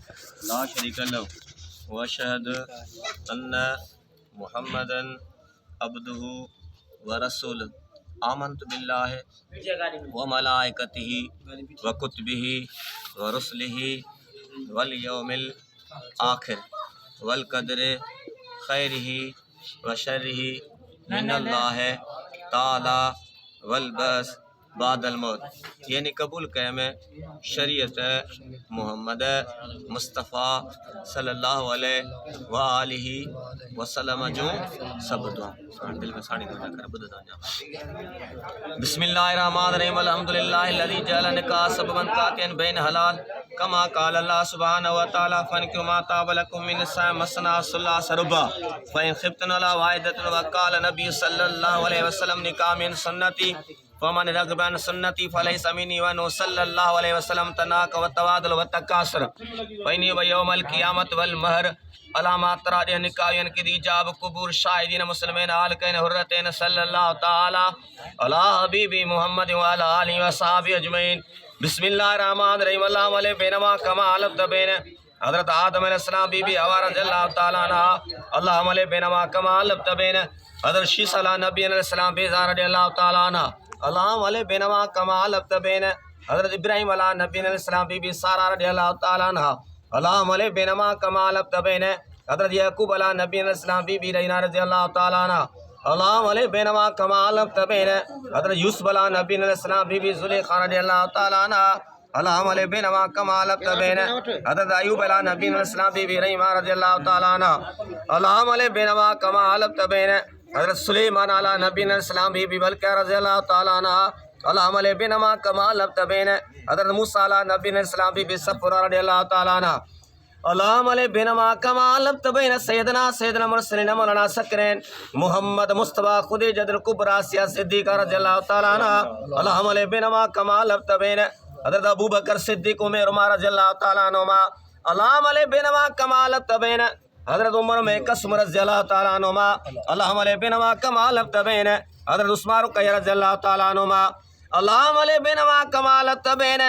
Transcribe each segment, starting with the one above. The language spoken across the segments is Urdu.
لا شريك له وأشهد أن محمدا عبده ورسوله آمنت بالله وملائكته وكتبه ورسله واليوم الآخر والقدر خيره وشره من اللہ تعالی والبعث بعد الموت، یعنی قبول کرے میں شریعت محمد مصطفیٰ صلی اللہ علیہ وآلہ وسلم جو سب دعا دل میں ساڑی دعا کر بدھ دعا. بسم اللہ الرحمن الرحیم الحمدللہ الذی جعل نکاح سببا قاطعا بین حلال کما قال اللہ سبحانہ وتعالی فانکحوا ما طاب لکم من النساء مثنی وثلاث ورباع فإن خفتم ألا واحدة وقال النبي صلی اللہ علیہ وسلم نکاح من سنتی فمن رغب عن سنتی فلیس منی وانه صلی اللہ علیہ وسلم تناک والتوادل والتکاثر فإنی ویوم القیامت والمہر علامات تراجع نکاح ینقض ایجاب قبور شاہدین مسلمین حالقین حرتین صلی اللہ تعالی علی حبیبی محمد وعلی آلہ وصحابہ اجمعین. بسم اللہ الرحمن الرحیم اللہم علیہ بینما کما علفت بین حضرت آدم علیہ السلام بی بی حوا رضی اللہ تعالیٰ عنہ اللہم علیہ بینما کما علفت بین حضرت شیس علیہ نبی علیہ السلام بیزار رضی اللہ تعالیٰ عنہ اللہم علیہ بینما کما علفت بین حضرت ابراہیم علیہ نبی علیہ السلام بی بی سارہ رضی اللہ تعالیٰ عنہ اللہم علیہ بینما کما علفت بین حضرت یعقوب علیہ نبی علیہ السلام بی بی رینا رضی اللہ تعالیٰ عنہ اللہم علیہ بینما کما علفت بین حضرت یوسف علیہ نبی علیہ السلام بی بی زلیخا رضی اللہ تعالیٰ عنہ اللہم علیہ بینما کما علفت بین حضرت ایوب علیہ نبی علیہ السلام بی بی ریما رضی اللہ تعالیٰ عنہ اللہم علیہ بینما کما علفت بین حضرت سلیمان علیہ نبی علیہ السلام بی بی بلقیس رضی اللہ تعالیٰ عنہ اللہم علیہ بینما کما علفت بین حضرت موسیٰ علیہ نبی علیہ السلام بی بی صفورہ رضی اللہ تعالیٰ عنہ اللہم علیہ بینما کما علفت بین سیدنا مرسلین مولانا سکرین محمد مصطفیٰ خدیجۃ الکبریٰ آسیہ صدیقہ رضی اللہ تعالیٰ عنہ اللہم علیہ بینما کما علفت بین حضرت ابو بکر صدیق عمر عمر رضی اللہ تعالیٰ عنہما اللہم علیہ بینما کما علفت بین حضرت عمر میں قسم رضی اللہ تعالیٰ عنہما اللہم علیہ بینما کما علفت بین حضرت عثمان رقیہ رضی اللہ تعالیٰ عنہما اللہم علیہ بینما کما علفت بین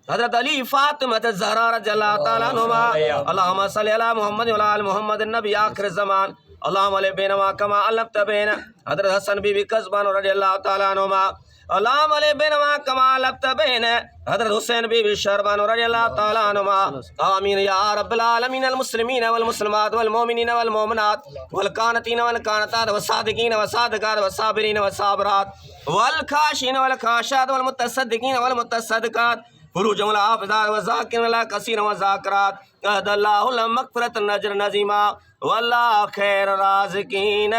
حضرت علی فاطمہ الزہرا رضی اللہ تعالیٰ عنہما اللہم صلی علی محمد وعلی آل محمد النبی آخر الزمان اللہم علیہ بینما کما علفت بین حضرت حسن بی بی قزبان رضی اللہ تعالیٰ عنہما اللہم علیہ بینما کما علفت بین حضرت حسین بی بی شہربان رضی اللہ تعالیٰ عنہما آمین یا رب العالمین المسلمین والمسلمات والمومنین والمومنات والقانتین والقانتات والصادقین والصادقات والصابرین والصابرات والخاشعین والخاشعات والمتصدقین والمتصدقات فروج والحافظات والذاکرین اللہ کثیر والذاکرات اہد اللہ المغفرۃ النجر نظیما واللہ خیر رازقین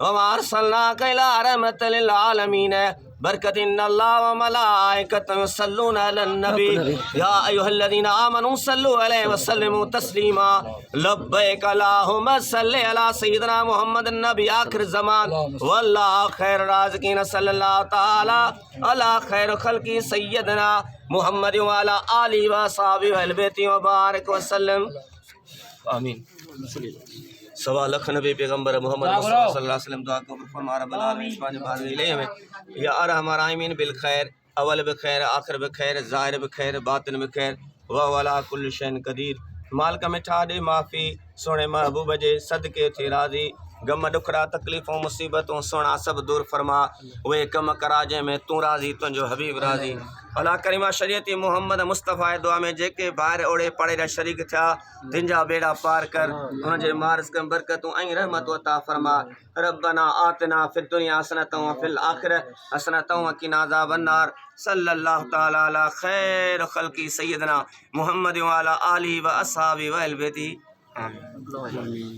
وما ارسلناک الی رحمۃ للعالمین برکت ان اللہ وملائکتہ یصلون علی النبی یا ایھا الذین آمنوا صلوا علیہ وسلموا تسلیما لبیک اللہم صل علی سیدنا محمد النبی آخر الزمان واللہ خیر رازقین صلی اللہ تعالی علی خیر خلقی سیدنا محمد وعلی آلہ وصحبہ اہل بیت وبارک وسلم آمین. سوا لکھ نبی پیغمبر محمد صلی اللہ علیہ وسلم دعا کو فرما رب العالمین سبحانہ بھارے علیہ میں یا ارحم الراحمین بالخیر اول بخیر آخر بخیر ظاہر بخیر باطن بخیر وهو على كل شيء قدیر. مال کا مٹھا دے معافی سونے محبوب جے صدقے تھی راضی غم ڈکھڑا تکلیفوں مصیبتوں سونا سب دور فرما وہ کم کرا جے میں تو راضی تنجو حبیب راضی. اللہ کریمہ شریعت محمد مصطفیٰ دعا میں جے کے باہر اوڑے پڑے را شریک تھا تنجا بیڑا پار کر انہاں جے مارس کم برکتوں این رحمت عطا فرما. ربنا آتنا فی الدنیا حسنۃ وفی الآخرۃ حسنۃ وقنا عذاب النار. صلی اللہ تعالی علی خیر خلقی سیدنا محمد وعلی آلہ واصحابہ واہل بیتہ آمین.